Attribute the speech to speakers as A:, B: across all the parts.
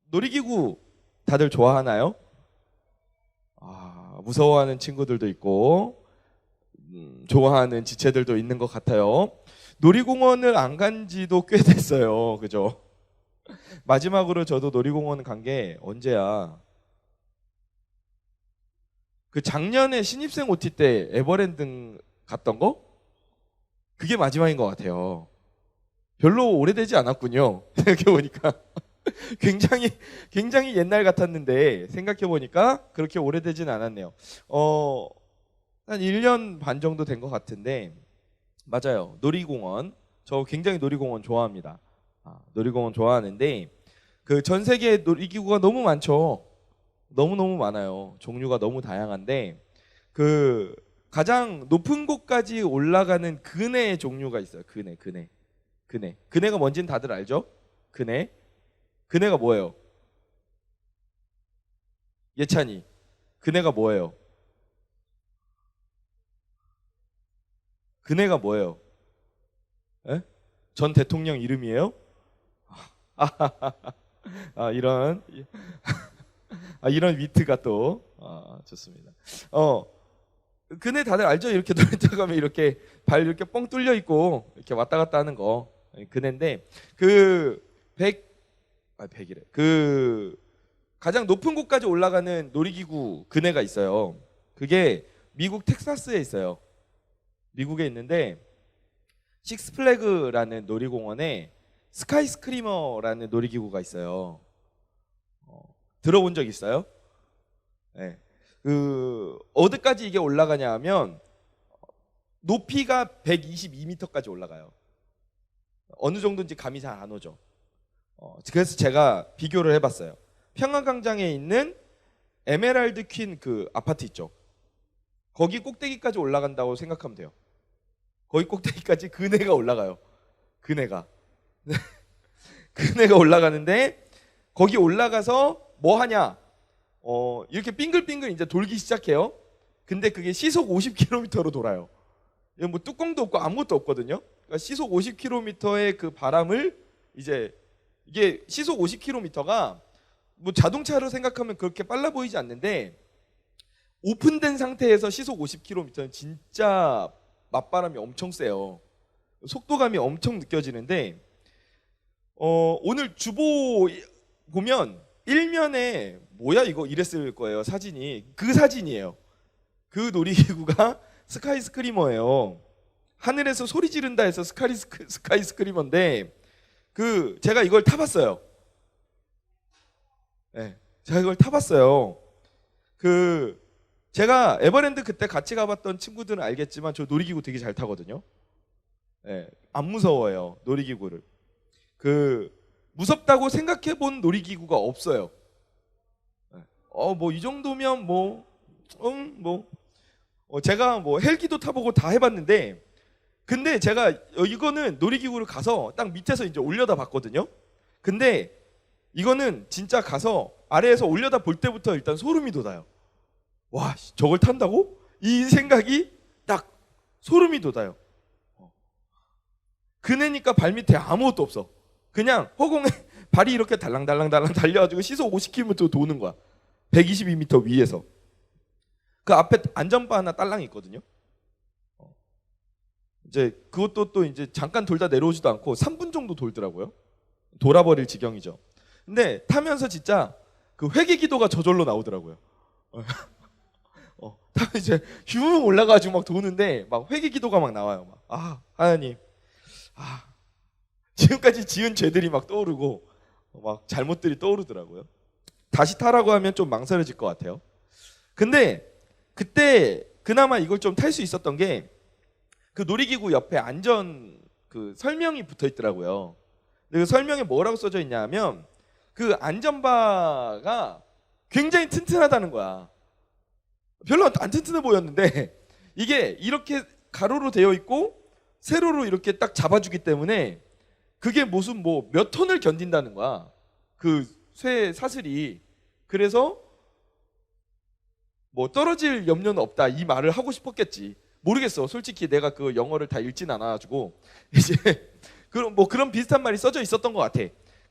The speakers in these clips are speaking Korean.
A: 놀이기구 다들 좋아하나요? 무서워하는 친구들도 있고 좋아하는 지체들도 있는 것 같아요. 놀이공원을 안 간 지도 꽤 됐어요. 그죠? 마지막으로 저도 놀이공원 간 게 언제야? 그 작년에 신입생 OT 때 에버랜드 갔던 거? 그게 마지막인 것 같아요. 별로 오래되지 않았군요. 생각해보니까. 굉장히 옛날 같았는데 생각해보니까 그렇게 오래되진 않았네요. 한 1년 반 정도 된 것 같은데 맞아요. 놀이공원. 저 굉장히 놀이공원 좋아합니다. 놀이공원 좋아하는데 그 전 세계에 놀이기구가 너무 많죠. 너무너무 많아요. 종류가 너무 다양한데 그 가장 높은 곳까지 올라가는 그네의 종류가 있어요. 그네가 뭔지는 다들 알죠? 그네가 뭐예요? 예찬이. 그네가 뭐예요? 그네가 뭐예요? 에? 전 대통령 이름이에요? 이런 이런 위트가 또 좋습니다. 그네 다들 알죠? 이렇게 놀이터 가면 이렇게 발 이렇게 뻥 뚫려 있고 이렇게 왔다 갔다 하는 거 그네인데 그 100이래. 그 가장 높은 곳까지 올라가는 놀이기구 그네가 있어요. 그게 미국 텍사스에 있어요. 미국에 있는데 식스플래그라는 놀이공원에 스카이 스크리머라는 놀이기구가 있어요. 들어본 적 있어요? 네. 그 어디까지 이게 올라가냐 하면 높이가 122m까지 올라가요. 어느 정도인지 감이 잘 안 오죠. 그래서 제가 비교를 해봤어요. 평화광장에 있는 에메랄드 퀸 그 아파트 있죠. 거기 꼭대기까지 올라간다고 생각하면 돼요. 거기 꼭대기까지 그네가 올라가요. 그네가 올라가는데 거기 올라가서 뭐 하냐? 이렇게 빙글빙글 이제 돌기 시작해요. 근데 그게 시속 50km로 돌아요. 뭐 뚜껑도 없고 아무것도 없거든요. 그러니까 시속 50km의 그 바람을 이제 이게 시속 50km가 뭐 자동차로 생각하면 그렇게 빨라 보이지 않는데 오픈된 상태에서 시속 50km는 진짜 맞바람이 엄청 세요. 속도감이 엄청 느껴지는데 오늘 주보 보면 일면에 뭐야 이거 이랬을 거예요. 사진이. 그 사진이에요. 그 놀이기구가 스카이 스크리머예요. 하늘에서 소리 지른다 해서 스카이 스크리머인데 그 제가 이걸 타봤어요. 네, 제가 이걸 타봤어요. 그 제가 에버랜드 그때 같이 가봤던 친구들은 알겠지만 저 놀이기구 되게 잘 타거든요. 네, 안 무서워요. 놀이기구를. 그 무섭다고 생각해본 놀이기구가 없어요. 뭐 이 정도면 제가 뭐 헬기도 타보고 다 해봤는데 근데 제가 이거는 놀이기구를 가서 딱 밑에서 이제 올려다 봤거든요. 근데 이거는 진짜 가서 아래에서 올려다 볼 때부터 일단 소름이 돋아요. 와, 저걸 탄다고? 이 생각이 딱 소름이 돋아요. 그네니까 발밑에 아무것도 없어. 그냥 허공에 발이 이렇게 달랑달랑 달려가지고 시속 50km 도는 거야. 122m 위에서. 그 앞에 안전바 하나 딸랑 있거든요. 이제 그것도 또 이제 잠깐 돌다 내려오지도 않고 3분 정도 돌더라고요. 돌아버릴 지경이죠. 근데 타면서 진짜 그 회개 기도가 저절로 나오더라고요. 타면 이제 흉 올라가지고 막 도는데 막 회개 기도가 막 나와요. 하나님, 지금까지 지은 죄들이 막 떠오르고 막 잘못들이 떠오르더라고요. 다시 타라고 하면 좀 망설여질 것 같아요. 근데 그때 그나마 이걸 좀 탈 수 있었던 게 그 놀이기구 옆에 안전 그 설명이 붙어 있더라고요. 근데 그 설명에 뭐라고 써져 있냐 하면 그 안전바가 굉장히 튼튼하다는 거야. 별로 안 튼튼해 보였는데 이게 이렇게 가로로 되어 있고 세로로 이렇게 딱 잡아주기 때문에 그게 무슨 뭐 몇 톤을 견딘다는 거야. 그 쇠 사슬이. 그래서 뭐 떨어질 염려는 없다 이 말을 하고 싶었겠지. 모르겠어. 솔직히 내가 그 영어를 다 읽진 않아가지고 이제 그런 비슷한 말이 써져 있었던 것 같아.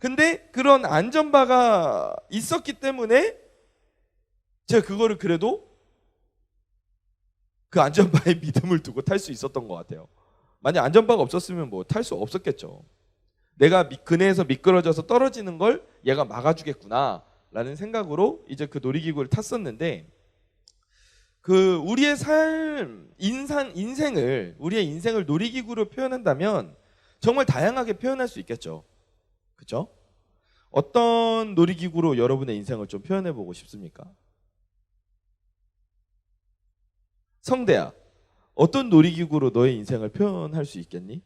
A: 근데 그런 안전바가 있었기 때문에 제가 그거를 그래도 그 안전바에 믿음을 두고 탈 수 있었던 것 같아요. 만약 안전바가 없었으면 뭐 탈 수 없었겠죠. 내가 그네에서 미끄러져서 떨어지는 걸 얘가 막아주겠구나 라는 생각으로 이제 그 놀이기구를 탔었는데, 그 우리의 우리의 인생을 놀이기구로 표현한다면 정말 다양하게 표현할 수 있겠죠. 그렇죠? 어떤 놀이기구로 여러분의 인생을 좀 표현해 보고 싶습니까? 성대야, 어떤 놀이기구로 너의 인생을 표현할 수 있겠니?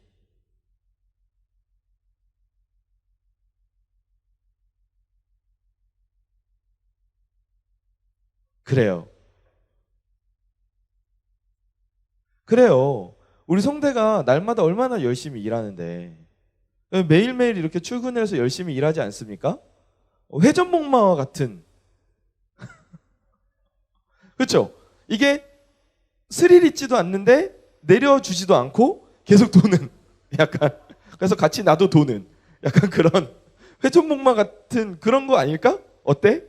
A: 그래요. 그래요. 우리 성대가 날마다 얼마나 열심히 일하는데 매일매일 이렇게 출근해서 열심히 일하지 않습니까? 회전목마와 같은. 그렇죠? 이게 스릴 있지도 않는데 내려주지도 않고 계속 도는, 약간, 그래서 같이 나도 도는 약간 그런 회전목마 같은 그런 거 아닐까? 어때?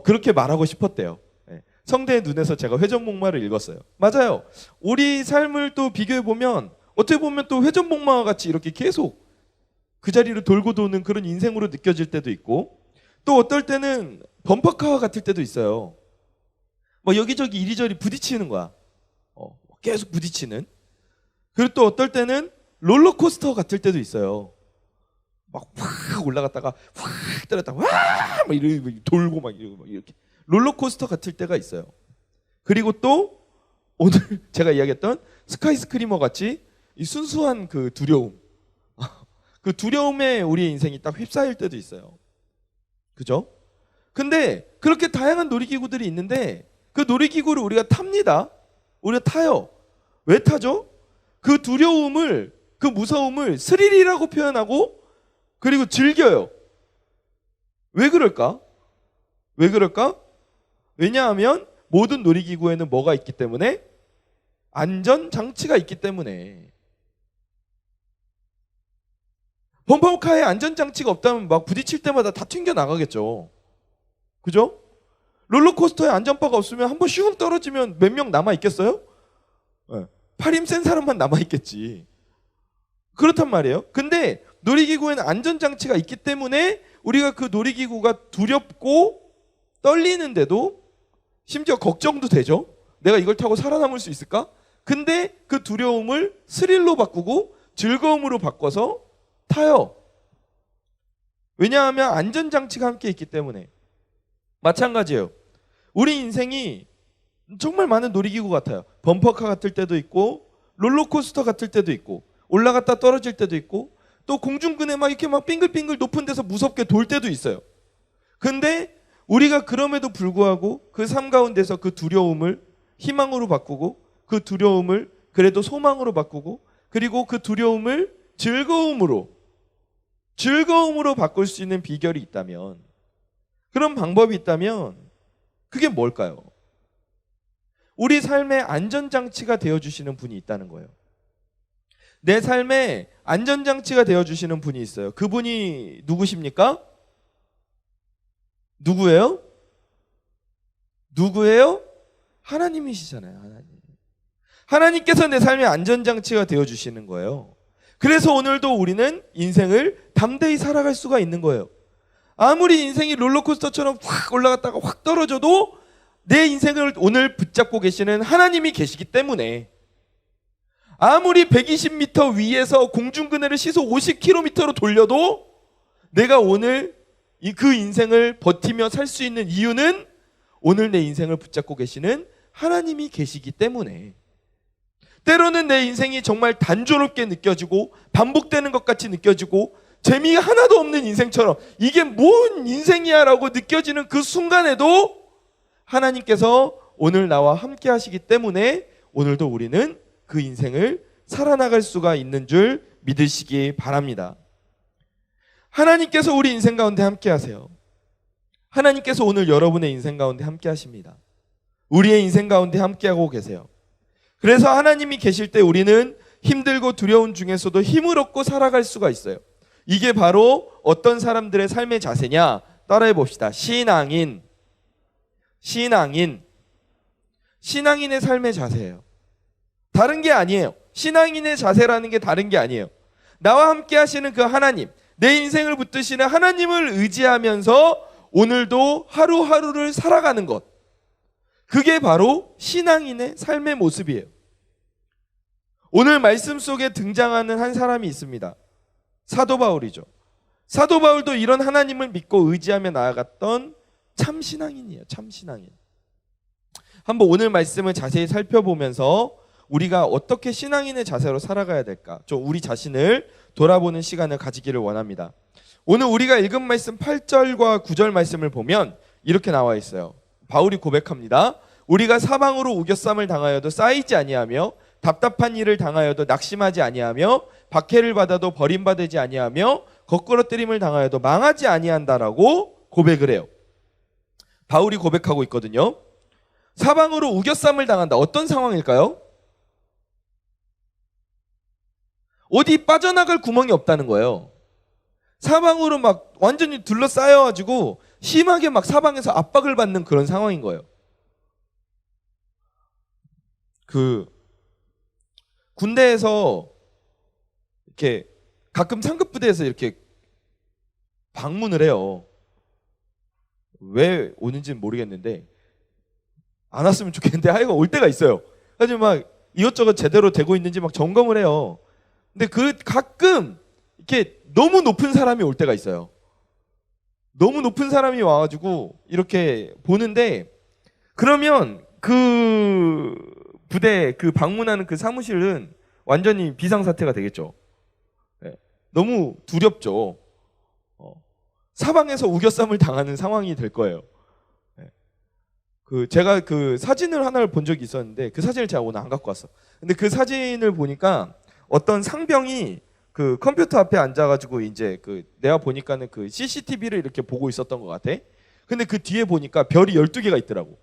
A: 그렇게 말하고 싶었대요. 예. 성대의 눈에서 제가 회전목마를 읽었어요. 맞아요. 우리 삶을 또 비교해 보면 어떻게 보면 또 회전목마와 같이 이렇게 계속 그 자리를 돌고 도는 그런 인생으로 느껴질 때도 있고, 또 어떨 때는 범퍼카와 같을 때도 있어요. 뭐 여기저기 이리저리 부딪히는 거야. 계속 부딪히는. 그리고 또 어떨 때는 롤러코스터 같을 때도 있어요. 막 확 올라갔다가 확 떨어졌다가 막 이러고 돌고 막 이렇게 롤러코스터 같을 때가 있어요. 그리고 또 오늘 제가 이야기했던 스카이스크리머 같이 이 순수한 그 두려움, 그 두려움에 우리의 인생이 딱 휩싸일 때도 있어요. 그죠? 근데 그렇게 다양한 놀이기구들이 있는데 그 놀이기구를 우리가 탑니다. 우리가 타요. 왜 타죠? 그 두려움을, 그 무서움을 스릴이라고 표현하고 그리고 즐겨요. 왜 그럴까? 왜 그럴까? 왜냐하면 모든 놀이기구에는 뭐가 있기 때문에? 안전장치가 있기 때문에. 범퍼카에 안전장치가 없다면 막 부딪힐 때마다 다 튕겨나가겠죠. 그죠? 롤러코스터에 안전바가 없으면 한번 슝 떨어지면 몇 명 남아있겠어요? 네. 팔 힘 센 사람만 남아있겠지. 그렇단 말이에요. 근데 놀이기구에는 안전장치가 있기 때문에 우리가 그 놀이기구가 두렵고 떨리는데도 심지어 걱정도 되죠. 내가 이걸 타고 살아남을 수 있을까? 근데 그 두려움을 스릴로 바꾸고 즐거움으로 바꿔서 타요. 왜냐하면 안전장치가 함께 있기 때문에. 마찬가지예요. 우리 인생이 정말 많은 놀이기구 같아요. 범퍼카 같을 때도 있고 롤러코스터 같을 때도 있고 올라갔다 떨어질 때도 있고 또 공중근에 막 이렇게 막 빙글빙글 높은 데서 무섭게 돌 때도 있어요. 근데 우리가 그럼에도 불구하고 그 삶 가운데서 그 두려움을 희망으로 바꾸고 그 두려움을 그래도 소망으로 바꾸고 그리고 그 두려움을 즐거움으로 바꿀 수 있는 비결이 있다면, 그런 방법이 있다면 그게 뭘까요? 우리 삶의 안전장치가 되어주시는 분이 있다는 거예요. 내 삶에 안전장치가 되어주시는 분이 있어요. 그분이 누구십니까? 누구예요? 하나님이시잖아요. 하나님께서 내 삶의 안전장치가 되어주시는 거예요. 그래서 오늘도 우리는 인생을 담대히 살아갈 수가 있는 거예요. 아무리 인생이 롤러코스터처럼 확 올라갔다가 확 떨어져도 내 인생을 오늘 붙잡고 계시는 하나님이 계시기 때문에, 아무리 120m 위에서 공중그네를 시속 50km로 돌려도 내가 오늘 그 인생을 버티며 살 수 있는 이유는 오늘 내 인생을 붙잡고 계시는 하나님이 계시기 때문에. 때로는 내 인생이 정말 단조롭게 느껴지고 반복되는 것 같이 느껴지고 재미가 하나도 없는 인생처럼 이게 뭔 인생이야 라고 느껴지는 그 순간에도 하나님께서 오늘 나와 함께 하시기 때문에 오늘도 우리는 그 인생을 살아나갈 수가 있는 줄 믿으시기 바랍니다. 하나님께서 우리 인생 가운데 함께 하세요. 하나님께서 오늘 여러분의 인생 가운데 함께 하십니다. 우리의 인생 가운데 함께 하고 계세요. 그래서 하나님이 계실 때 우리는 힘들고 두려운 중에서도 힘을 얻고 살아갈 수가 있어요. 이게 바로 어떤 사람들의 삶의 자세냐? 따라해 봅시다. 신앙인의 삶의 자세예요. 다른 게 아니에요. 신앙인의 자세라는 게 다른 게 아니에요. 나와 함께 하시는 그 하나님, 내 인생을 붙드시는 하나님을 의지하면서 오늘도 하루하루를 살아가는 것. 그게 바로 신앙인의 삶의 모습이에요. 오늘 말씀 속에 등장하는 한 사람이 있습니다. 사도 바울이죠. 사도 바울도 이런 하나님을 믿고 의지하며 나아갔던 참 신앙인이에요. 참 신앙인. 한번 오늘 말씀을 자세히 살펴보면서 우리가 어떻게 신앙인의 자세로 살아가야 될까? 좀 우리 자신을 돌아보는 시간을 가지기를 원합니다. 오늘 우리가 읽은 말씀 8절과 9절 말씀을 보면 이렇게 나와 있어요. 바울이 고백합니다. 우리가 사방으로 우겨쌈을 당하여도 쌓이지 아니하며 답답한 일을 당하여도 낙심하지 아니하며 박해를 받아도 버림받지 아니하며 거꾸러뜨림을 당하여도 망하지 아니한다라고 고백을 해요. 바울이 고백하고 있거든요. 사방으로 우겨쌈을 당한다. 어떤 상황일까요? 어디 빠져나갈 구멍이 없다는 거예요. 사방으로 막 완전히 둘러싸여가지고 심하게 막 사방에서 압박을 받는 그런 상황인 거예요. 군대에서 이렇게 가끔 상급 부대에서 이렇게 방문을 해요. 왜 오는지는 모르겠는데 안 왔으면 좋겠는데 하여간 올 때가 있어요. 하지만 막 이것저것 제대로 되고 있는지 막 점검을 해요. 근데 가끔 이렇게 너무 높은 사람이 올 때가 있어요. 너무 높은 사람이 와가지고 이렇게 보는데 그러면 그 부대 그 방문하는 그 사무실은 완전히 비상사태가 되겠죠. 네. 너무 두렵죠. 사방에서 우겨쌈을 당하는 상황이 될 거예요. 네. 제가 그 사진을 하나를 본 적이 있었는데 그 사진을 제가 오늘 안 갖고 왔어. 근데 그 사진을 보니까 어떤 상병이 그 컴퓨터 앞에 앉아가지고 이제 내가 보니까는 그 CCTV를 이렇게 보고 있었던 것 같아. 근데 그 뒤에 보니까 별이 12개가 있더라고.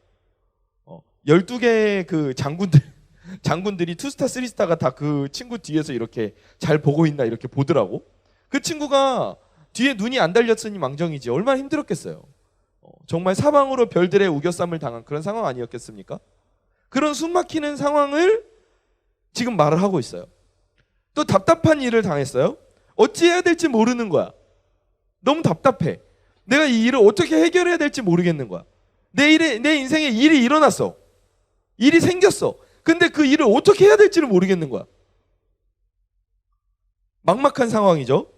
A: 12개의 그 장군들이 2스타, 3스타가 다 그 친구 뒤에서 이렇게 잘 보고 있나 이렇게 보더라고. 그 친구가 뒤에 눈이 안 달렸으니 망정이지 얼마나 힘들었겠어요. 정말 사방으로 별들의 우겨쌈을 당한 그런 상황 아니었겠습니까? 그런 숨막히는 상황을 지금 말을 하고 있어요. 또 답답한 일을 당했어요. 어찌해야 될지 모르는 거야. 너무 답답해. 내가 이 일을 어떻게 해결해야 될지 모르겠는 거야. 내 인생에 일이 일어났어. 일이 생겼어. 근데 그 일을 어떻게 해야 될지를 모르겠는 거야. 막막한 상황이죠.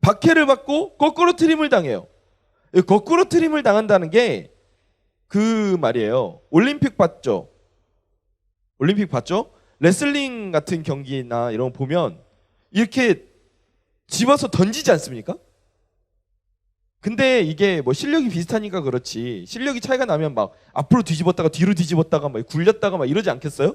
A: 박해를 받고 거꾸로 트림을 당해요. 거꾸로 트림을 당한다는 게 그 말이에요. 올림픽 봤죠? 레슬링 같은 경기나 이런 거 보면 이렇게 집어서 던지지 않습니까? 근데 이게 뭐 실력이 비슷하니까 그렇지 실력이 차이가 나면 막 앞으로 뒤집었다가 뒤로 뒤집었다가 막 굴렸다가 막 이러지 않겠어요?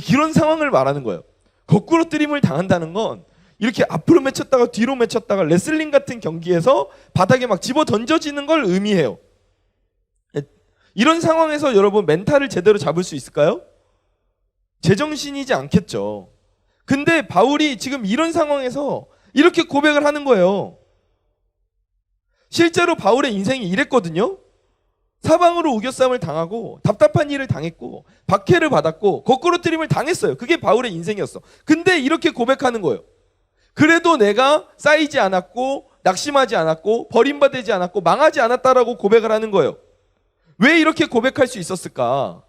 A: 이런 상황을 말하는 거예요. 거꾸로 뜨림을 당한다는 건 이렇게 앞으로 맺혔다가 뒤로 맺혔다가 레슬링 같은 경기에서 바닥에 막 집어 던져지는 걸 의미해요. 이런 상황에서 여러분 멘탈을 제대로 잡을 수 있을까요? 제정신이지 않겠죠. 근데 바울이 지금 이런 상황에서 이렇게 고백을 하는 거예요. 실제로 바울의 인생이 이랬거든요. 사방으로 우겨쌈을 당하고 답답한 일을 당했고 박해를 받았고 거꾸로 뜨림을 당했어요. 그게 바울의 인생이었어. 근데 이렇게 고백하는 거예요. 그래도 내가 쌓이지 않았고 낙심하지 않았고 버림받지 않았고 망하지 않았다라고 고백을 하는 거예요. 왜 이렇게 고백할 수 있었을까?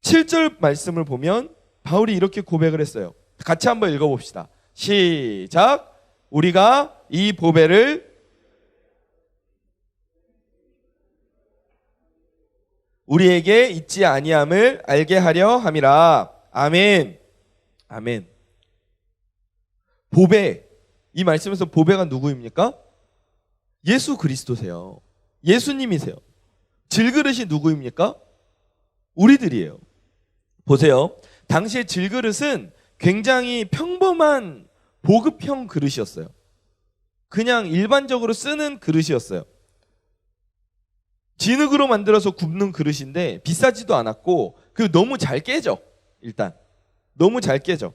A: 7절 말씀을 보면 바울이 이렇게 고백을 했어요. 같이 한번 읽어봅시다. 시작. 우리가 이 보배를 우리에게 잊지 아니함을 알게 하려 함이라. 아멘. 아멘. 보배. 이 말씀에서 보배가 누구입니까? 예수 그리스도세요. 예수님이세요. 질그릇이 누구입니까? 우리들이에요. 보세요. 당시의 질그릇은 굉장히 평범한 보급형 그릇이었어요. 그냥 일반적으로 쓰는 그릇이었어요. 진흙으로 만들어서 굽는 그릇인데 비싸지도 않았고 그리고 너무 잘 깨져. 일단 너무 잘 깨져.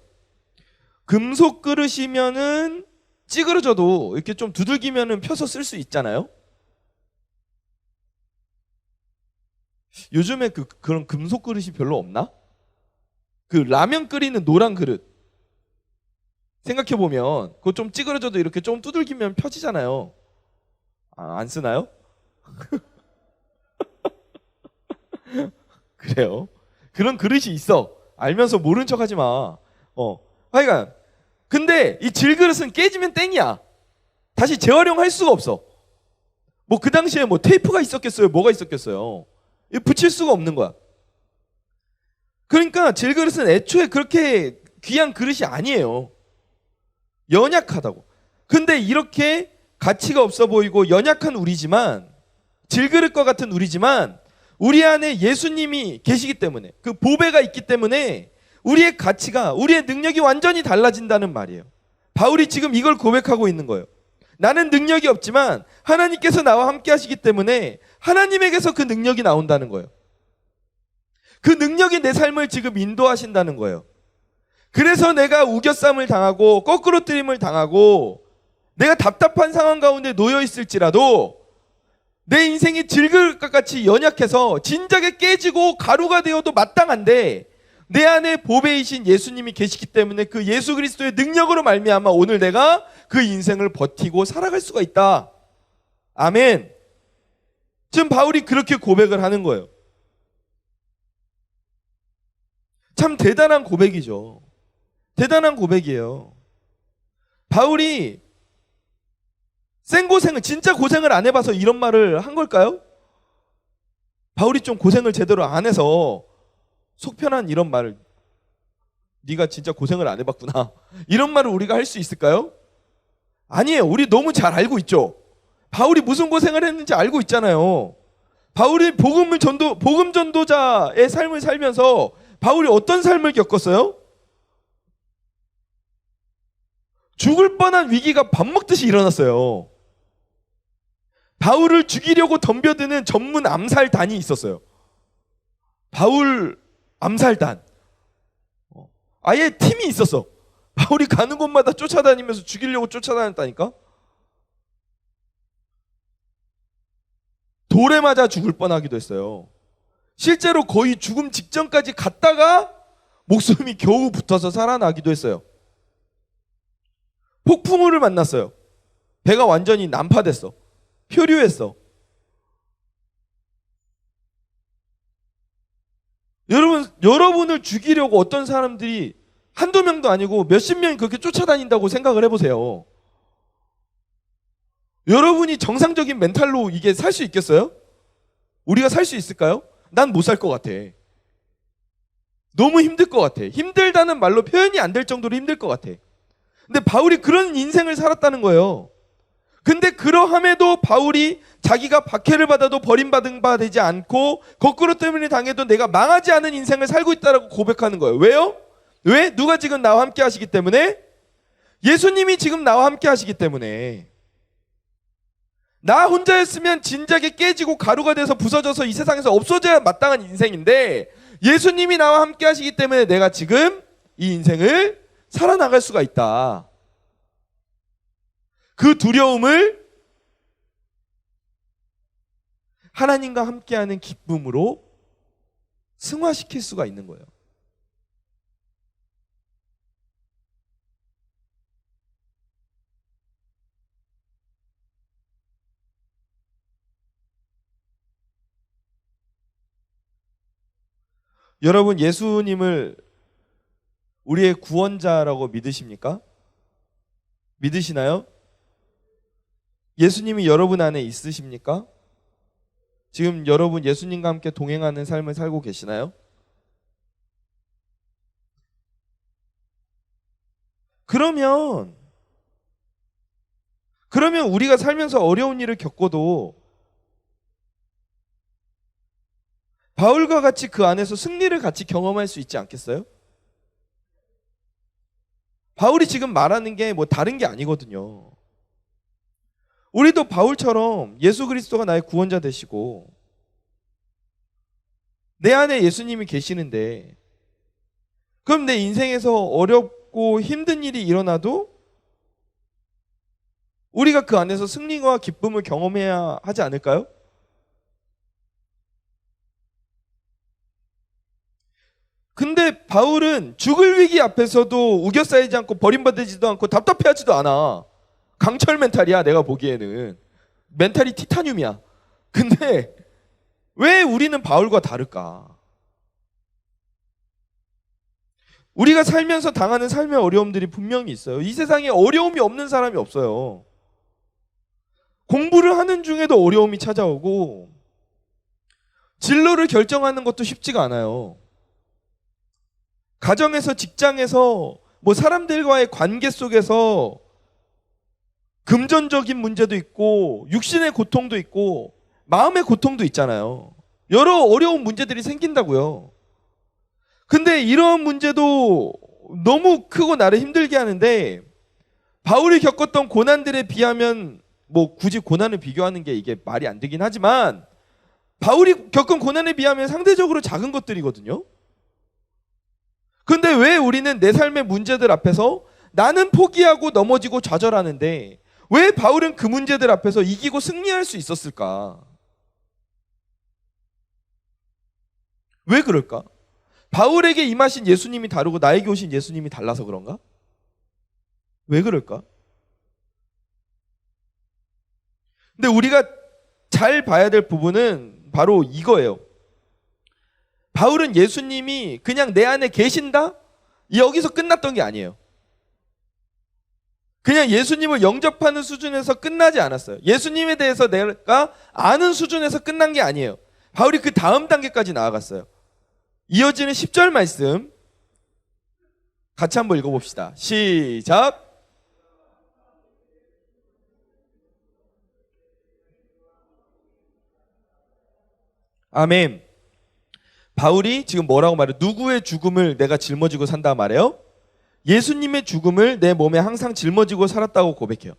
A: 금속 그릇이면은 찌그러져도 이렇게 좀 두들기면은 펴서 쓸 수 있잖아요. 요즘에 그런 금속 그릇이 별로 없나? 그 라면 끓이는 노란 그릇 생각해보면 그거 좀 찌그러져도 이렇게 좀 두들기면 펴지잖아요. 아, 안 쓰나요? 그래요. 그런 그릇이 있어. 알면서 모른 척 하지 마. 하여간 근데 이 질그릇은 깨지면 땡이야. 다시 재활용할 수가 없어. 뭐 그 당시에 뭐 테이프가 있었겠어요? 뭐가 있었겠어요? 이거 붙일 수가 없는 거야. 그러니까 질그릇은 애초에 그렇게 귀한 그릇이 아니에요. 연약하다고. 근데 이렇게 가치가 없어 보이고 연약한 우리지만, 질그릇과 같은 우리지만 우리 안에 예수님이 계시기 때문에, 그 보배가 있기 때문에 우리의 가치가, 우리의 능력이 완전히 달라진다는 말이에요. 바울이 지금 이걸 고백하고 있는 거예요. 나는 능력이 없지만 하나님께서 나와 함께 하시기 때문에 하나님에게서 그 능력이 나온다는 거예요. 그 능력이 내 삶을 지금 인도하신다는 거예요. 그래서 내가 우겨쌈을 당하고 거꾸로 뜨림을 당하고 내가 답답한 상황 가운데 놓여 있을지라도 내 인생이 질그릇과 같이 연약해서 진작에 깨지고 가루가 되어도 마땅한데 내 안에 보배이신 예수님이 계시기 때문에 그 예수 그리스도의 능력으로 말미암아 오늘 내가 그 인생을 버티고 살아갈 수가 있다. 아멘. 지금 바울이 그렇게 고백을 하는 거예요. 참 대단한 고백이죠. 대단한 고백이에요. 바울이 생고생을, 진짜 고생을 안 해봐서 이런 말을 한 걸까요? 바울이 좀 고생을 제대로 안 해서 속편한 이런 말을, 네가 진짜 고생을 안 해봤구나, 이런 말을 우리가 할 수 있을까요? 아니에요. 우리 너무 잘 알고 있죠. 바울이 무슨 고생을 했는지 알고 있잖아요. 바울이 복음 전도자의 삶을 살면서 바울이 어떤 삶을 겪었어요? 죽을 뻔한 위기가 밥 먹듯이 일어났어요. 바울을 죽이려고 덤벼드는 전문 암살단이 있었어요. 바울 암살단. 아예 팀이 있었어. 바울이 가는 곳마다 쫓아다니면서 죽이려고 쫓아다녔다니까. 돌에 맞아 죽을 뻔하기도 했어요. 실제로 거의 죽음 직전까지 갔다가 목숨이 겨우 붙어서 살아나기도 했어요. 폭풍우를 만났어요. 배가 완전히 난파됐어. 표류했어. 여러분을 죽이려고 어떤 사람들이 한두 명도 아니고 몇십 명이 그렇게 쫓아다닌다고 생각을 해보세요. 여러분이 정상적인 멘탈로 이게 살 수 있겠어요? 우리가 살 수 있을까요? 난 못 살 것 같아. 너무 힘들 것 같아. 힘들다는 말로 표현이 안 될 정도로 힘들 것 같아. 근데 바울이 그런 인생을 살았다는 거예요. 근데 그러함에도 바울이 자기가 박해를 받아도 버림받은 바 되지 않고 거꾸로 때문에 당해도 내가 망하지 않은 인생을 살고 있다라고 고백하는 거예요. 왜요? 왜? 누가 지금 나와 함께 하시기 때문에? 예수님이 지금 나와 함께 하시기 때문에. 나 혼자였으면 진작에 깨지고 가루가 돼서 부서져서 이 세상에서 없어져야 마땅한 인생인데 예수님이 나와 함께 하시기 때문에 내가 지금 이 인생을 살아나갈 수가 있다. 그 두려움을 하나님과 함께하는 기쁨으로 승화시킬 수가 있는 거예요. 여러분, 예수님을 우리의 구원자라고 믿으십니까? 믿으시나요? 예수님이 여러분 안에 있으십니까? 지금 여러분 예수님과 함께 동행하는 삶을 살고 계시나요? 그러면 우리가 살면서 어려운 일을 겪어도 바울과 같이 그 안에서 승리를 같이 경험할 수 있지 않겠어요? 바울이 지금 말하는 게 뭐 다른 게 아니거든요. 우리도 바울처럼 예수 그리스도가 나의 구원자 되시고 내 안에 예수님이 계시는데 그럼 내 인생에서 어렵고 어렵고 힘든 일이 일어나도 우리가 그 안에서 승리와 기쁨을 경험해야 하지 않을까요? 근데 바울은 죽을 위기 앞에서도 우겨싸이지 않고 버림받지도 않고 답답해하지도 않아. 강철 멘탈이야, 내가 보기에는. 멘탈이 티타늄이야. 근데 왜 우리는 바울과 다를까? 우리가 살면서 당하는 삶의 어려움들이 분명히 있어요. 이 세상에 어려움이 없는 사람이 없어요. 공부를 하는 중에도 어려움이 찾아오고 진로를 결정하는 것도 쉽지가 않아요. 가정에서, 직장에서, 사람들과의 관계 속에서 금전적인 문제도 있고 육신의 고통도 있고 마음의 고통도 있잖아요. 여러 어려운 문제들이 생긴다고요. 근데 이런 문제도 너무 크고 나를 힘들게 하는데 바울이 겪었던 고난들에 비하면 굳이 고난을 비교하는 게 이게 말이 안 되긴 하지만 바울이 겪은 고난에 비하면 상대적으로 작은 것들이거든요. 근데 왜 우리는 내 삶의 문제들 앞에서 나는 포기하고 넘어지고 좌절하는데 왜 바울은 그 문제들 앞에서 이기고 승리할 수 있었을까? 왜 그럴까? 바울에게 임하신 예수님이 다르고 나에게 오신 예수님이 달라서 그런가? 왜 그럴까? 근데 우리가 잘 봐야 될 부분은 바로 이거예요. 바울은 예수님이 그냥 내 안에 계신다? 여기서 끝났던 게 아니에요. 그냥 예수님을 영접하는 수준에서 끝나지 않았어요. 예수님에 대해서 내가 아는 수준에서 끝난 게 아니에요. 바울이 그 다음 단계까지 나아갔어요. 이어지는 10절 말씀 같이 한번 읽어봅시다. 시작. 아멘. 바울이 지금 뭐라고 말해요? 누구의 죽음을 내가 짊어지고 산다 말해요? 예수님의 죽음을 내 몸에 항상 짊어지고 살았다고 고백해요.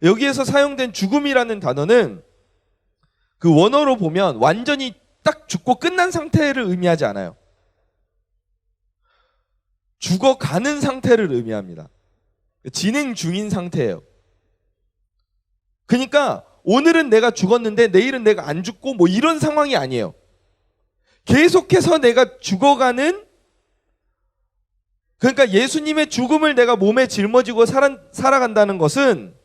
A: 여기에서 사용된 죽음이라는 단어는 그 원어로 보면 완전히 딱 죽고 끝난 상태를 의미하지 않아요. 죽어가는 상태를 의미합니다. 진행 중인 상태예요. 그러니까 오늘은 내가 죽었는데 내일은 내가 안 죽고 이런 상황이 아니에요. 계속해서 내가 죽어가는, 그러니까 예수님의 죽음을 내가 몸에 짊어지고 살아간다는 것은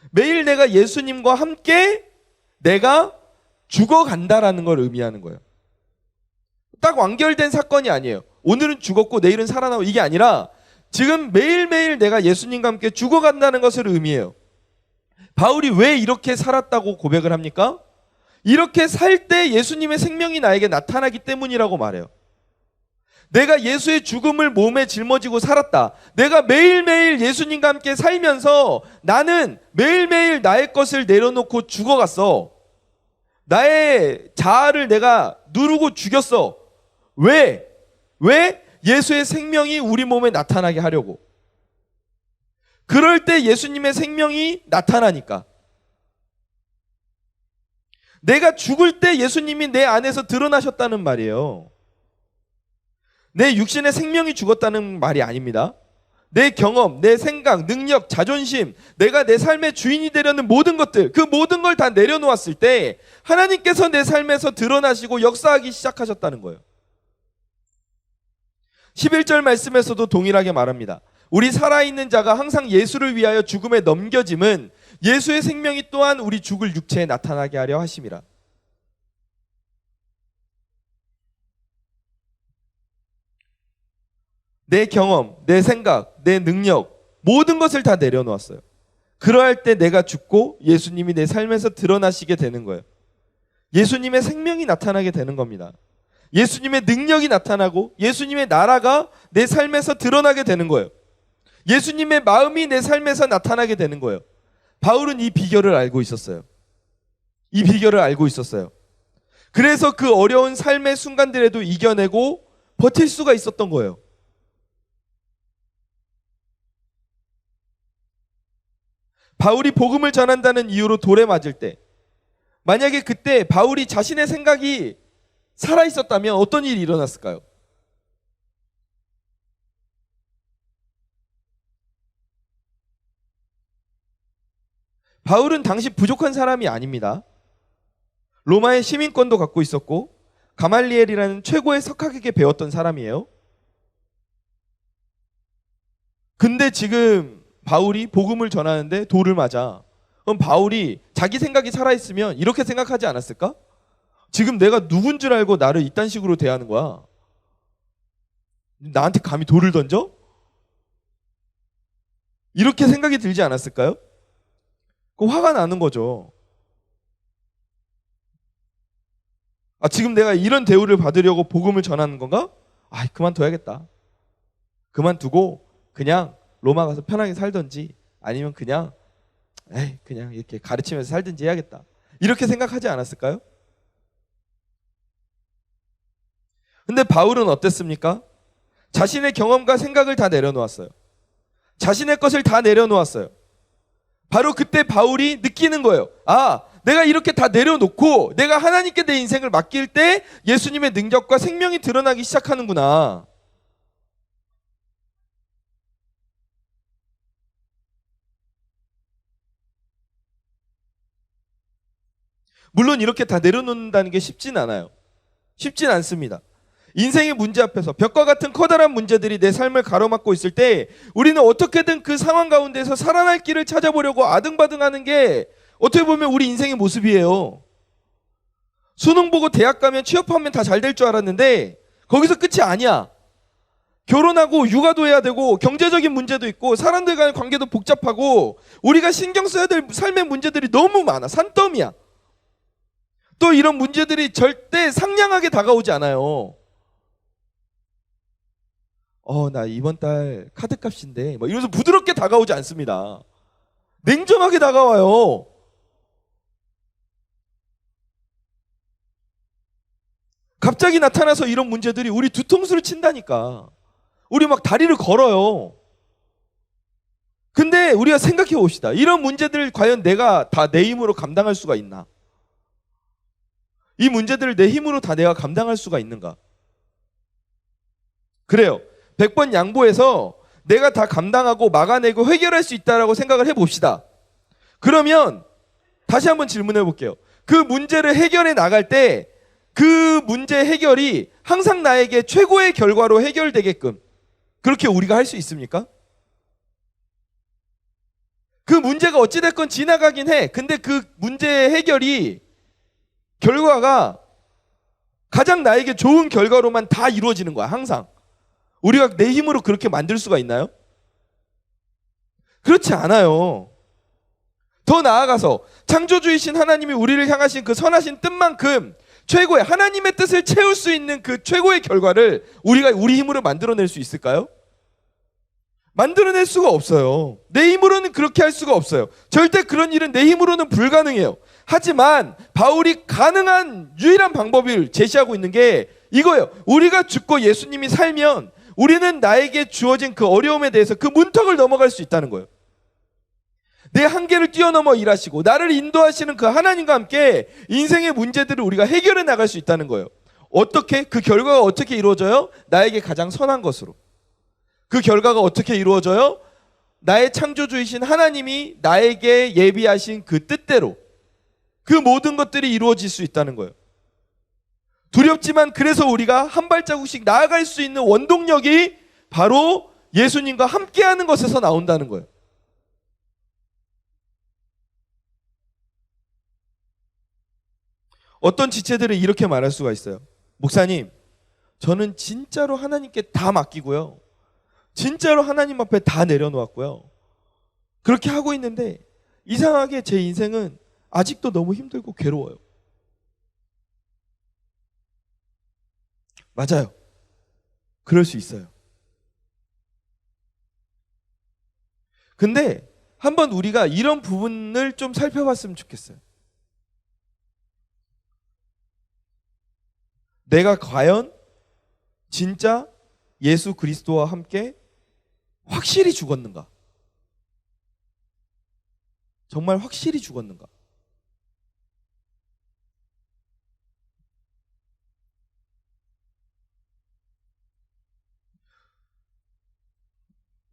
A: 매일 내가 예수님과 함께 내가 죽어간다라는 걸 의미하는 거예요. 딱 완결된 사건이 아니에요. 오늘은 죽었고 내일은 살아나고 이게 아니라 지금 매일매일 내가 예수님과 함께 죽어간다는 것을 의미해요. 바울이 왜 이렇게 살았다고 고백을 합니까? 이렇게 살 때 예수님의 생명이 나에게 나타나기 때문이라고 말해요. 내가 예수의 죽음을 몸에 짊어지고 살았다. 내가 매일매일 예수님과 함께 살면서 나는 매일매일 나의 것을 내려놓고 죽어갔어. 나의 자아를 내가 누르고 죽였어. 왜? 예수의 생명이 우리 몸에 나타나게 하려고. 그럴 때 예수님의 생명이 나타나니까. 내가 죽을 때 예수님이 내 안에서 드러나셨다는 말이에요. 내 육신의 생명이 죽었다는 말이 아닙니다. 내 경험, 내 생각, 능력, 자존심, 내가 내 삶의 주인이 되려는 모든 것들, 그 모든 걸 다 내려놓았을 때 하나님께서 내 삶에서 드러나시고 역사하기 시작하셨다는 거예요. 11절 말씀에서도 동일하게 말합니다. 우리 살아있는 자가 항상 예수를 위하여 죽음에 넘겨짐은 예수의 생명이 또한 우리 죽을 육체에 나타나게 하려 하심이라. 내 경험, 내 생각, 내 능력 모든 것을 다 내려놓았어요. 그러할 때 내가 죽고 예수님이 내 삶에서 드러나시게 되는 거예요. 예수님의 생명이 나타나게 되는 겁니다. 예수님의 능력이 나타나고 예수님의 나라가 내 삶에서 드러나게 되는 거예요. 예수님의 마음이 내 삶에서 나타나게 되는 거예요. 바울은 이 비결을 알고 있었어요. 이 비결을 알고 있었어요. 그래서 그 어려운 삶의 순간들에도 이겨내고 버틸 수가 있었던 거예요. 바울이 복음을 전한다는 이유로 돌에 맞을 때, 만약에 그때 바울이 자신의 생각이 살아있었다면 어떤 일이 일어났을까요? 바울은 당시 부족한 사람이 아닙니다. 로마의 시민권도 갖고 있었고 가말리엘이라는 최고의 석학에게 배웠던 사람이에요. 근데 지금 바울이 복음을 전하는데 돌을 맞아. 그럼 바울이 자기 생각이 살아있으면 이렇게 생각하지 않았을까? 지금 내가 누군 줄 알고 나를 이딴 식으로 대하는 거야. 나한테 감히 돌을 던져? 이렇게 생각이 들지 않았을까요? 그 화가 나는 거죠. 아, 지금 내가 이런 대우를 받으려고 복음을 전하는 건가? 아, 그만둬야겠다. 그만두고 그냥 로마 가서 편하게 살든지 아니면 그냥 그냥 이렇게 가르치면서 살든지 해야겠다. 이렇게 생각하지 않았을까요? 근데 바울은 어땠습니까? 자신의 경험과 생각을 다 내려놓았어요. 자신의 것을 다 내려놓았어요. 바로 그때 바울이 느끼는 거예요. 아, 내가 이렇게 다 내려놓고 내가 하나님께 내 인생을 맡길 때 예수님의 능력과 생명이 드러나기 시작하는구나. 물론 이렇게 다 내려놓는다는 게 쉽진 않아요. 쉽진 않습니다. 인생의 문제 앞에서 벽과 같은 커다란 문제들이 내 삶을 가로막고 있을 때 우리는 어떻게든 그 상황 가운데서 살아날 길을 찾아보려고 아등바등하는 게 어떻게 보면 우리 인생의 모습이에요. 수능 보고 대학 가면 취업하면 다 잘 될 줄 알았는데 거기서 끝이 아니야. 결혼하고 육아도 해야 되고 경제적인 문제도 있고 사람들 간의 관계도 복잡하고 우리가 신경 써야 될 삶의 문제들이 너무 많아. 산더미야. 또 이런 문제들이 절대 상냥하게 다가오지 않아요. 나 이번 달 카드값인데 뭐 이러면서 부드럽게 다가오지 않습니다. 냉정하게 다가와요. 갑자기 나타나서 이런 문제들이 우리 뒤통수를 친다니까. 우리 막 다리를 걸어요. 근데 우리가 생각해 봅시다. 이런 문제들을 과연 내가 다 내 힘으로 감당할 수가 있나? 이 문제들을 내 힘으로 다 내가 감당할 수가 있는가? 그래요. 100번 양보해서 내가 다 감당하고 막아내고 해결할 수 있다라고 생각을 해봅시다. 그러면 다시 한번 질문해 볼게요. 그 문제를 해결해 나갈 때 그 문제 해결이 항상 나에게 최고의 결과로 해결되게끔 그렇게 우리가 할 수 있습니까? 그 문제가 어찌됐건 지나가긴 해. 근데 그 문제 해결이 결과가 가장 나에게 좋은 결과로만 다 이루어지는 거야. 항상. 우리가 내 힘으로 그렇게 만들 수가 있나요? 그렇지 않아요. 더 나아가서 창조주이신 하나님이 우리를 향하신 그 선하신 뜻만큼 최고의 하나님의 뜻을 채울 수 있는 그 최고의 결과를 우리가 우리 힘으로 만들어낼 수 있을까요? 만들어낼 수가 없어요. 내 힘으로는 그렇게 할 수가 없어요. 절대 그런 일은 내 힘으로는 불가능해요. 하지만 바울이 가능한 유일한 방법을 제시하고 있는 게 이거예요. 우리가 죽고 예수님이 살면 우리는 나에게 주어진 그 어려움에 대해서 그 문턱을 넘어갈 수 있다는 거예요. 내 한계를 뛰어넘어 일하시고 나를 인도하시는 그 하나님과 함께 인생의 문제들을 우리가 해결해 나갈 수 있다는 거예요. 어떻게? 그 결과가 어떻게 이루어져요? 나에게 가장 선한 것으로. 그 결과가 어떻게 이루어져요? 나의 창조주이신 하나님이 나에게 예비하신 그 뜻대로 그 모든 것들이 이루어질 수 있다는 거예요. 두렵지만 그래서 우리가 한 발자국씩 나아갈 수 있는 원동력이 바로 예수님과 함께하는 것에서 나온다는 거예요. 어떤 지체들은 이렇게 말할 수가 있어요. 목사님, 저는 진짜로 하나님께 다 맡기고요. 진짜로 하나님 앞에 다 내려놓았고요. 그렇게 하고 있는데 이상하게 제 인생은 아직도 너무 힘들고 괴로워요. 맞아요. 그럴 수 있어요. 근데 한번 우리가 이런 부분을 좀 살펴봤으면 좋겠어요. 내가 과연 진짜 예수 그리스도와 함께 확실히 죽었는가? 정말 확실히 죽었는가?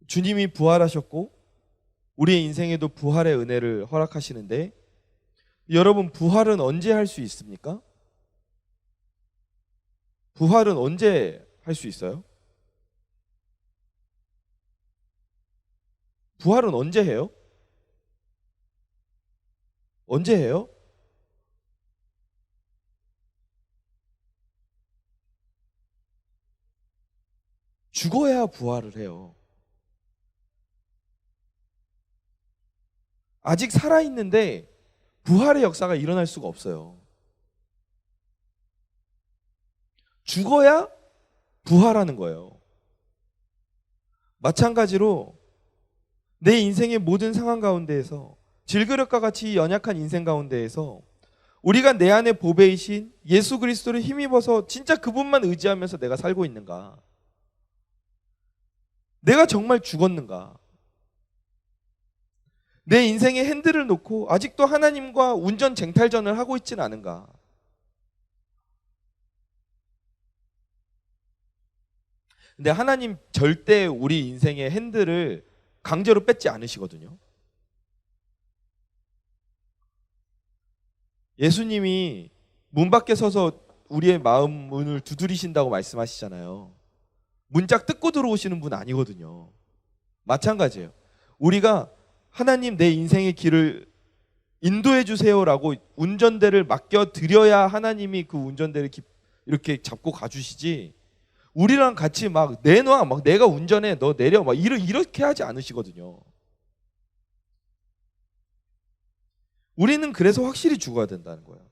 A: 주님이 부활하셨고 우리의 인생에도 부활의 은혜를 허락하시는데, 여러분, 부활은 언제 할 수 있습니까? 부활은 언제 할 수 있어요? 부활은 언제 해요? 언제 해요? 죽어야 부활을 해요. 아직 살아있는데 부활의 역사가 일어날 수가 없어요. 죽어야 부활하는 거예요. 마찬가지로 내 인생의 모든 상황 가운데에서, 질그릇과 같이 연약한 인생 가운데에서 우리가 내 안에 보배이신 예수 그리스도를 힘입어서 진짜 그분만 의지하면서 내가 살고 있는가? 내가 정말 죽었는가? 내 인생의 핸들을 놓고 아직도 하나님과 운전 쟁탈전을 하고 있지는 않은가? 근데 하나님 절대 우리 인생의 핸들을 강제로 뺏지 않으시거든요. 예수님이 문 밖에 서서 우리의 마음 문을 두드리신다고 말씀하시잖아요. 문짝 뜯고 들어오시는 분 아니거든요. 마찬가지예요. 우리가 하나님 내 인생의 길을 인도해 주세요라고 운전대를 맡겨 드려야 하나님이 그 운전대를 이렇게 잡고 가주시지, 우리랑 같이 막 내놔, 막 내가 운전해, 너 내려, 막 이렇게 하지 않으시거든요. 우리는 그래서 확실히 죽어야 된다는 거예요.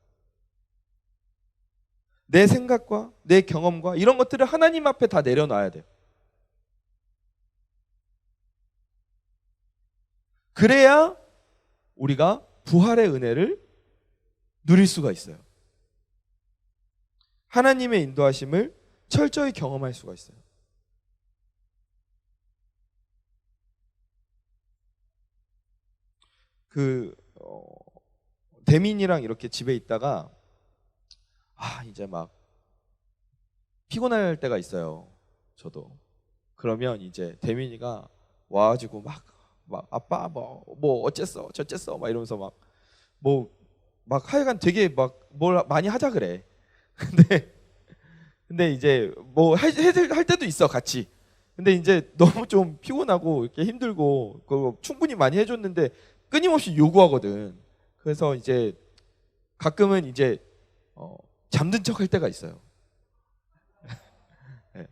A: 내 생각과 내 경험과 이런 것들을 하나님 앞에 다 내려놔야 돼요. 그래야 우리가 부활의 은혜를 누릴 수가 있어요. 하나님의 인도하심을 철저히 경험할 수가 있어요. 그 대민이랑 이렇게 집에 있다가 이제 막 피곤할 때가 있어요. 저도. 그러면 이제 대민이가 와가지고 막 아빠 뭐 어쨌어 저쨌어 막 이러면서 막 하여간 되게 막 뭘 많이 하자 그래. 근데 이제 뭐 할 때도 있어 같이. 근데 이제 너무 좀 피곤하고 이렇게 힘들고 그거 충분히 많이 해줬는데 끊임없이 요구하거든. 그래서 이제 가끔은 이제 잠든 척 할 때가 있어요. 네.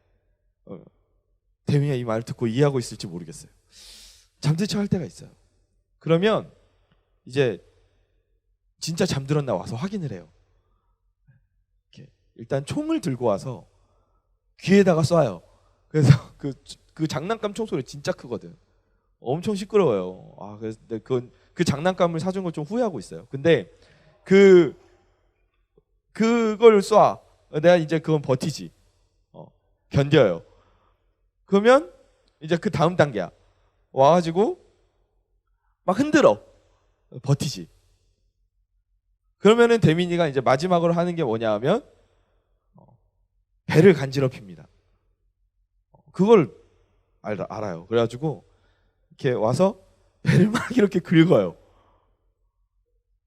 A: 대민이가 이 말을 듣고 이해하고 있을지 모르겠어요. 잠든 척 할 때가 있어요. 그러면 이제 진짜 잠들었나 와서 확인을 해요. 이렇게 일단 총을 들고 와서 귀에다가 쏴요. 그래서 그 장난감 총소리 진짜 크거든. 엄청 시끄러워요. 그래서 그 장난감을 사준 걸 좀 후회하고 있어요. 근데 그걸 쏴. 내가 이제 그건 버티지. 견뎌요. 그러면 이제 그 다음 단계야. 와가지고 막 흔들어. 버티지. 그러면은 대민이가 이제 마지막으로 하는 게 뭐냐 하면 배를 간지럽힙니다. 그걸 알아요. 그래가지고 이렇게 와서 배를 막 이렇게 긁어요.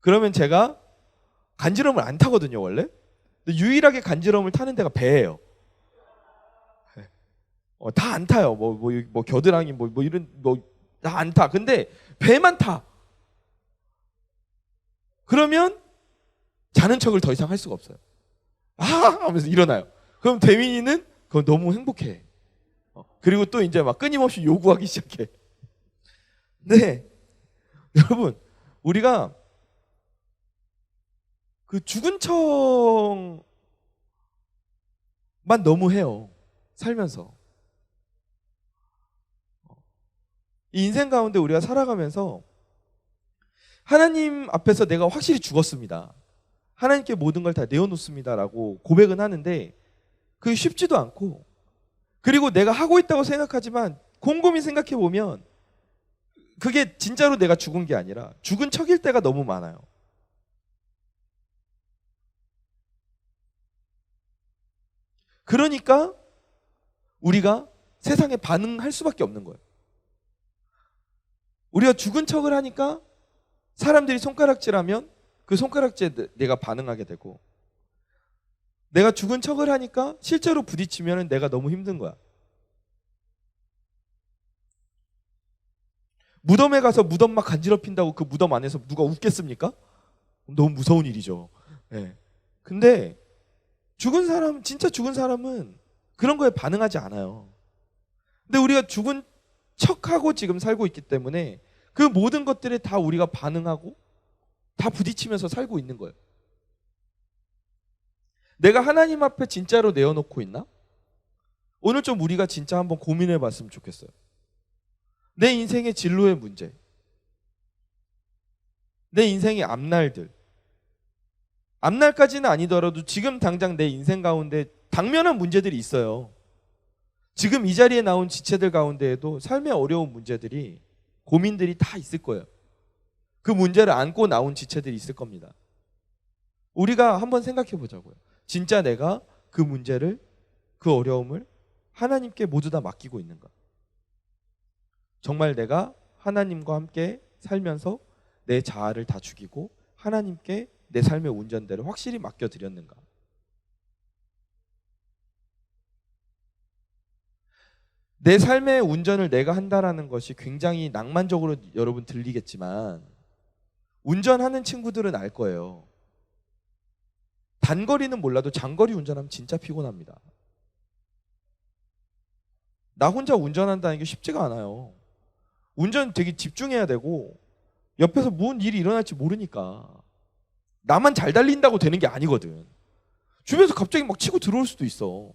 A: 그러면 제가 간지럼을 안 타거든요, 원래. 근데 유일하게 간지럼을 타는 데가 배예요. 다 안 타요. 뭐 겨드랑이 이런 다 안 타. 근데 배만 타. 그러면 자는 척을 더 이상 할 수가 없어요. 하면서 일어나요. 그럼 대민이는 그건 너무 행복해. 그리고 또 이제 막 끊임없이 요구하기 시작해. 네, 여러분, 우리가 그 죽은 척만 너무 해요. 살면서. 이 인생 가운데 우리가 살아가면서 하나님 앞에서 내가 확실히 죽었습니다. 하나님께 모든 걸 다 내어놓습니다라고 고백은 하는데 그게 쉽지도 않고, 그리고 내가 하고 있다고 생각하지만 곰곰이 생각해 보면 그게 진짜로 내가 죽은 게 아니라 죽은 척일 때가 너무 많아요. 그러니까 우리가 세상에 반응할 수밖에 없는 거예요. 우리가 죽은 척을 하니까 사람들이 손가락질하면 그 손가락질에 내가 반응하게 되고, 내가 죽은 척을 하니까 실제로 부딪히면 내가 너무 힘든 거야. 무덤에 가서 무덤 막 간지럽힌다고 그 무덤 안에서 누가 웃겠습니까? 너무 무서운 일이죠. 네. 근데 죽은 사람, 진짜 죽은 사람은 그런 거에 반응하지 않아요. 근데 우리가 죽은 척하고 지금 살고 있기 때문에 그 모든 것들에 다 우리가 반응하고 다 부딪히면서 살고 있는 거예요. 내가 하나님 앞에 진짜로 내어놓고 있나? 오늘 좀 우리가 진짜 한번 고민해 봤으면 좋겠어요. 내 인생의 진로의 문제, 내 인생의 앞날들, 앞날까지는 아니더라도 지금 당장 내 인생 가운데 당면한 문제들이 있어요. 지금 이 자리에 나온 지체들 가운데에도 삶의 어려운 문제들이, 고민들이 다 있을 거예요. 그 문제를 안고 나온 지체들이 있을 겁니다. 우리가 한번 생각해 보자고요. 진짜 내가 그 문제를, 그 어려움을 하나님께 모두 다 맡기고 있는가? 정말 내가 하나님과 함께 살면서 내 자아를 다 죽이고 하나님께 내 삶의 운전대를 확실히 맡겨드렸는가? 내 삶의 운전을 내가 한다라는 것이 굉장히 낭만적으로 여러분 들리겠지만, 운전하는 친구들은 알 거예요. 단거리는 몰라도 장거리 운전하면 진짜 피곤합니다. 나 혼자 운전한다는 게 쉽지가 않아요. 운전 되게 집중해야 되고 옆에서 무슨 일이 일어날지 모르니까. 나만 잘 달린다고 되는 게 아니거든. 주변에서 갑자기 막 치고 들어올 수도 있어.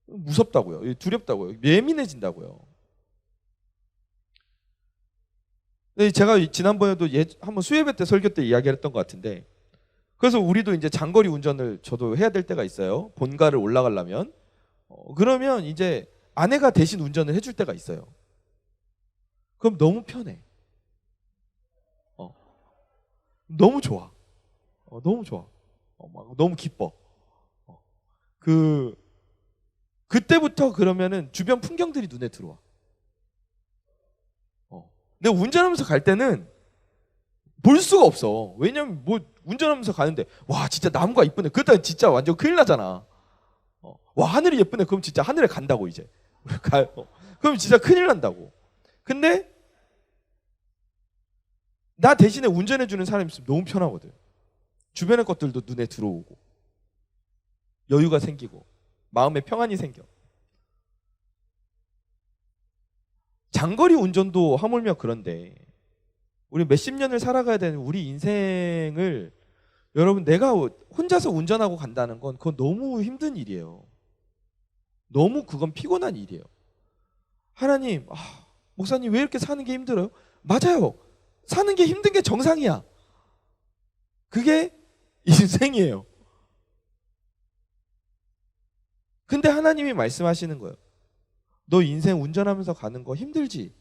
A: 무섭다고요. 두렵다고요. 예민해진다고요. 제가 지난번에도 한번 수예배 때 설교 때 이야기를 했던 것 같은데, 그래서 우리도 이제 장거리 운전을 저도 해야 될 때가 있어요. 본가를 올라가려면. 그러면 이제 아내가 대신 운전을 해줄 때가 있어요. 그럼 너무 편해. 너무 좋아. 너무 좋아. 막 너무 기뻐. 그때부터 그러면은 주변 풍경들이 눈에 들어와. 근데 운전하면서 갈 때는 볼 수가 없어. 왜냐면 뭐 운전하면서 가는데 와 진짜 나무가 이쁘네. 그때 진짜 완전 큰일 나잖아. 와 하늘이 예쁘네. 그럼 진짜 하늘에 간다고 이제. 그럼 진짜 큰일 난다고. 근데 나 대신에 운전해주는 사람이 있으면 너무 편하거든. 주변의 것들도 눈에 들어오고 여유가 생기고 마음에 평안이 생겨. 장거리 운전도 하물며 그런데 우리 몇십 년을 살아가야 되는 우리 인생을, 여러분 내가 혼자서 운전하고 간다는 건 그건 너무 힘든 일이에요. 너무 그건 피곤한 일이에요. 하나님, 목사님 왜 이렇게 사는 게 힘들어요? 맞아요. 사는 게 힘든 게 정상이야. 그게 인생이에요. 근데 하나님이 말씀하시는 거예요. 너 인생 운전하면서 가는 거 힘들지?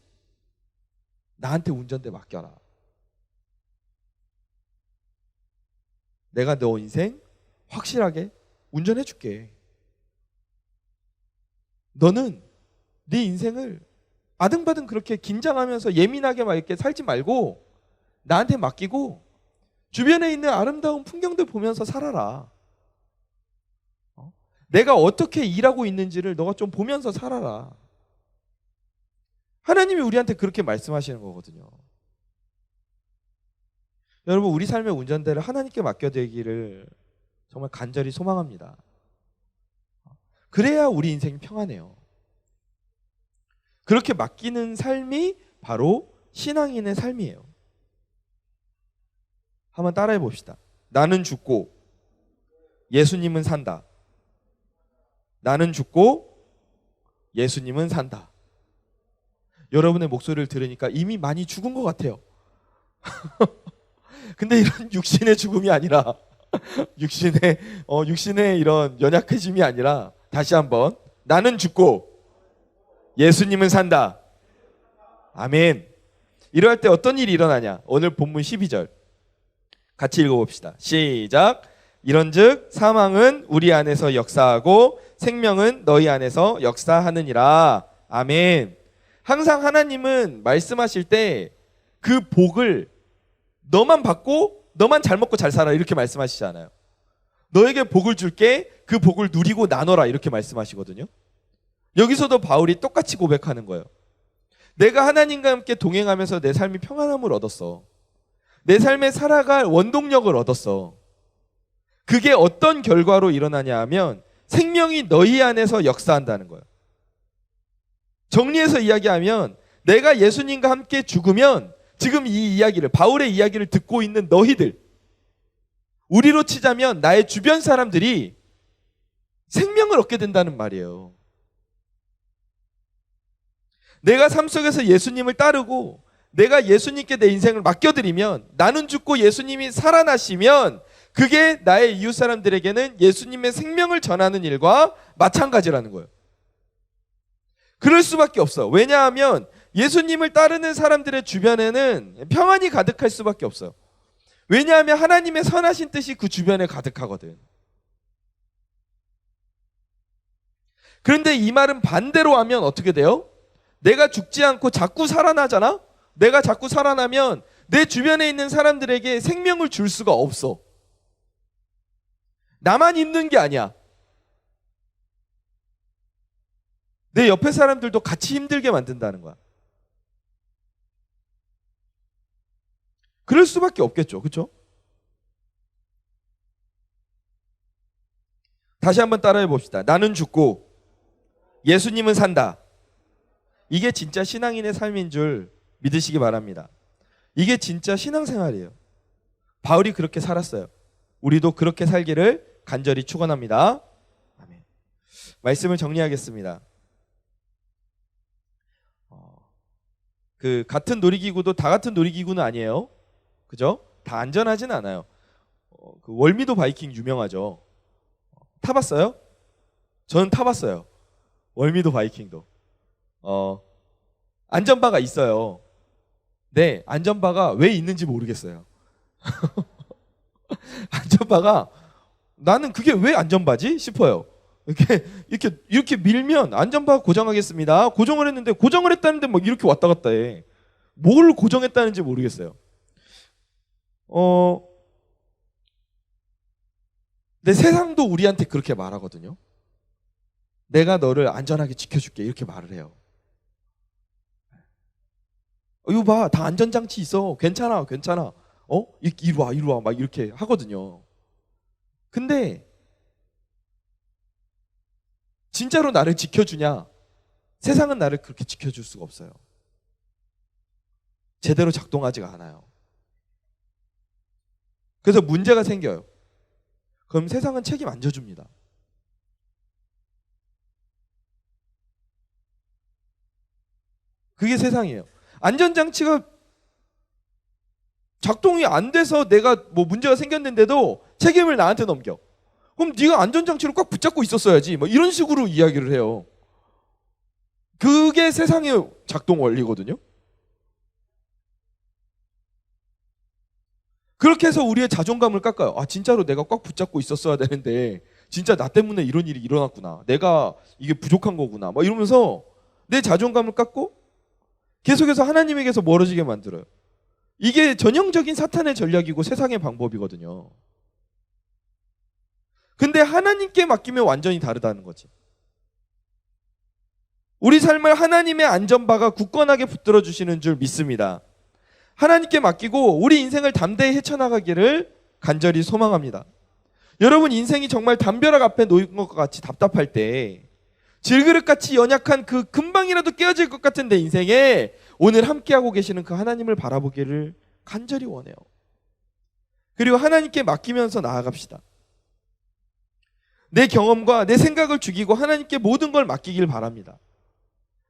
A: 나한테 운전대 맡겨라. 내가 너 인생 확실하게 운전해 줄게. 너는 네 인생을 아등바등 그렇게 긴장하면서 예민하게 막 이렇게 살지 말고 나한테 맡기고 주변에 있는 아름다운 풍경들 보면서 살아라. 내가 어떻게 일하고 있는지를 너가 좀 보면서 살아라. 하나님이 우리한테 그렇게 말씀하시는 거거든요. 여러분 우리 삶의 운전대를 하나님께 맡겨드리기를 정말 간절히 소망합니다. 그래야 우리 인생이 평안해요. 그렇게 맡기는 삶이 바로 신앙인의 삶이에요. 한번 따라해 봅시다. 나는 죽고 예수님은 산다. 나는 죽고 예수님은 산다. 여러분의 목소리를 들으니까 이미 많이 죽은 것 같아요. 근데 이런 육신의 죽음이 아니라 육신의 이런 연약해짐이 아니라 다시 한번 나는 죽고 예수님은 산다. 아멘. 이럴 때 어떤 일이 일어나냐? 오늘 본문 12절 같이 읽어봅시다. 시작. 이런즉 사망은 우리 안에서 역사하고 생명은 너희 안에서 역사하느니라. 아멘. 항상 하나님은 말씀하실 때 그 복을 너만 받고 너만 잘 먹고 잘 살아 이렇게 말씀하시지 않아요. 너에게 복을 줄게, 그 복을 누리고 나눠라 이렇게 말씀하시거든요. 여기서도 바울이 똑같이 고백하는 거예요. 내가 하나님과 함께 동행하면서 내 삶이 평안함을 얻었어. 내 삶에 살아갈 원동력을 얻었어. 그게 어떤 결과로 일어나냐 하면 생명이 너희 안에서 역사한다는 거예요. 정리해서 이야기하면 내가 예수님과 함께 죽으면 지금 이 이야기를, 바울의 이야기를 듣고 있는 너희들, 우리로 치자면 나의 주변 사람들이 생명을 얻게 된다는 말이에요. 내가 삶 속에서 예수님을 따르고 내가 예수님께 내 인생을 맡겨드리면, 나는 죽고 예수님이 살아나시면 그게 나의 이웃 사람들에게는 예수님의 생명을 전하는 일과 마찬가지라는 거예요. 그럴 수밖에 없어요. 왜냐하면 예수님을 따르는 사람들의 주변에는 평안이 가득할 수밖에 없어요. 왜냐하면 하나님의 선하신 뜻이 그 주변에 가득하거든. 그런데 이 말은 반대로 하면 어떻게 돼요? 내가 죽지 않고 자꾸 살아나잖아? 내가 자꾸 살아나면 내 주변에 있는 사람들에게 생명을 줄 수가 없어. 나만 힘든 게 아니야. 내 옆에 사람들도 같이 힘들게 만든다는 거야. 그럴 수밖에 없겠죠. 그렇죠? 다시 한번 따라해 봅시다. 나는 죽고 예수님은 산다. 이게 진짜 신앙인의 삶인 줄 믿으시기 바랍니다. 이게 진짜 신앙생활이에요. 바울이 그렇게 살았어요. 우리도 그렇게 살기를 간절히 축원합니다. 아멘. 말씀을 정리하겠습니다. 그 같은 놀이기구도 다 같은 놀이기구는 아니에요. 그죠? 다 안전하진 않아요. 그 월미도 바이킹 유명하죠. 타봤어요? 저는 타봤어요. 월미도 바이킹도. 안전바가 있어요. 네, 안전바가 왜 있는지 모르겠어요. 안전바가 나는 그게 왜 안전바지 싶어요. 이렇게 밀면 안전바 고정하겠습니다. 고정을 했는데 고정을 했다는데 막 이렇게 왔다 갔다 해. 뭘 고정했다는지 모르겠어요. 근데 세상도 우리한테 그렇게 말하거든요. 내가 너를 안전하게 지켜줄게 이렇게 말을 해요. 이거 봐, 다 안전장치 있어. 괜찮아, 괜찮아. 이리 와, 이리 와. 막 이렇게 하거든요. 근데 진짜로 나를 지켜주냐? 세상은 나를 그렇게 지켜줄 수가 없어요. 제대로 작동하지가 않아요. 그래서 문제가 생겨요. 그럼 세상은 책임 안 져줍니다. 그게 세상이에요. 안전장치가 작동이 안 돼서 내가 뭐 문제가 생겼는데도 책임을 나한테 넘겨. 그럼 네가 안전장치를 꽉 붙잡고 있었어야지. 뭐 이런 식으로 이야기를 해요. 그게 세상의 작동 원리거든요. 그렇게 해서 우리의 자존감을 깎아요. 아, 진짜로 내가 꽉 붙잡고 있었어야 되는데 진짜 나 때문에 이런 일이 일어났구나. 내가 이게 부족한 거구나. 막 이러면서 내 자존감을 깎고 계속해서 하나님에게서 멀어지게 만들어요. 이게 전형적인 사탄의 전략이고 세상의 방법이거든요. 근데 하나님께 맡기면 완전히 다르다는 거지. 우리 삶을 하나님의 안전바가 굳건하게 붙들어 주시는 줄 믿습니다. 하나님께 맡기고 우리 인생을 담대히 헤쳐나가기를 간절히 소망합니다. 여러분, 인생이 정말 담벼락 앞에 놓인 것과 같이 답답할 때, 질그릇같이 연약한 그 금방이라도 깨어질 것 같은 내 인생에 오늘 함께하고 계시는 그 하나님을 바라보기를 간절히 원해요. 그리고 하나님께 맡기면서 나아갑시다. 내 경험과 내 생각을 죽이고 하나님께 모든 걸 맡기길 바랍니다.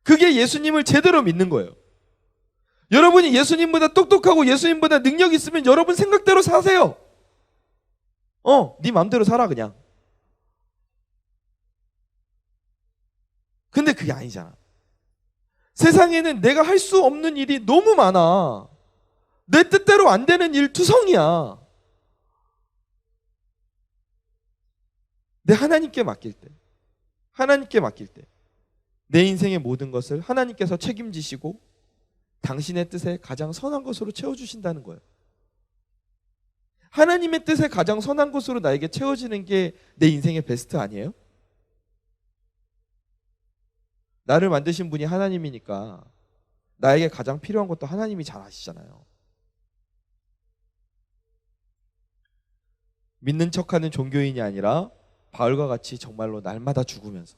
A: 그게 예수님을 제대로 믿는 거예요. 여러분이 예수님보다 똑똑하고 예수님보다 능력 있으면 여러분 생각대로 사세요. 네 마음대로 살아 그냥. 근데 그게 아니잖아. 세상에는 내가 할 수 없는 일이 너무 많아. 내 뜻대로 안 되는 일 투성이야. 내 하나님께 맡길 때, 하나님께 맡길 때 내 인생의 모든 것을 하나님께서 책임지시고 당신의 뜻에 가장 선한 것으로 채워주신다는 거예요. 하나님의 뜻에 가장 선한 것으로 나에게 채워지는 게 내 인생의 베스트 아니에요? 나를 만드신 분이 하나님이니까 나에게 가장 필요한 것도 하나님이 잘 아시잖아요. 믿는 척하는 종교인이 아니라 바울과 같이 정말로 날마다 죽으면서,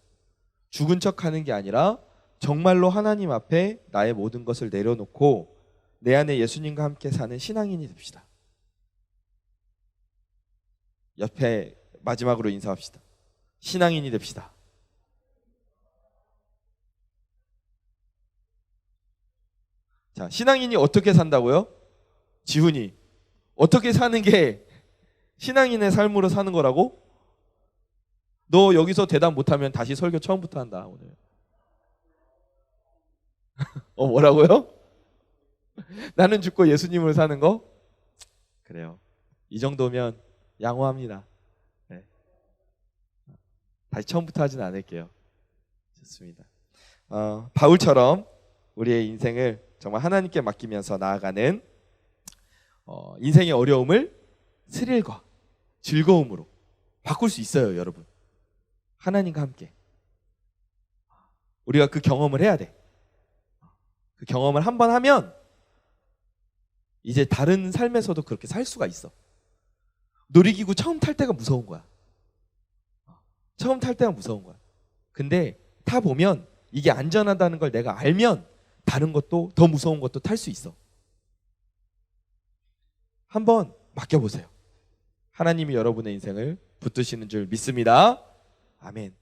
A: 죽은 척하는 게 아니라 정말로 하나님 앞에 나의 모든 것을 내려놓고 내 안에 예수님과 함께 사는 신앙인이 됩시다. 옆에 마지막으로 인사합시다. 신앙인이 됩시다. 자, 신앙인이 어떻게 산다고요? 지훈이 어떻게 사는 게 신앙인의 삶으로 사는 거라고? 너 여기서 대답 못하면 다시 설교 처음부터 한다 오늘. 뭐라고요? 나는 죽고 예수님을 사는 거? 그래요. 이 정도면 양호합니다. 네. 다시 처음부터 하진 않을게요. 좋습니다. 바울처럼 우리의 인생을 정말 하나님께 맡기면서 나아가는 인생의 어려움을 스릴과 즐거움으로 바꿀 수 있어요, 여러분. 하나님과 함께. 우리가 그 경험을 해야 돼. 그 경험을 한번 하면 이제 다른 삶에서도 그렇게 살 수가 있어. 놀이기구 처음 탈 때가 무서운 거야. 처음 탈 때가 무서운 거야. 근데 타보면 이게 안전하다는 걸 내가 알면 다른 것도, 더 무서운 것도 탈 수 있어. 한번 맡겨보세요. 하나님이 여러분의 인생을 붙드시는 줄 믿습니다. 아멘.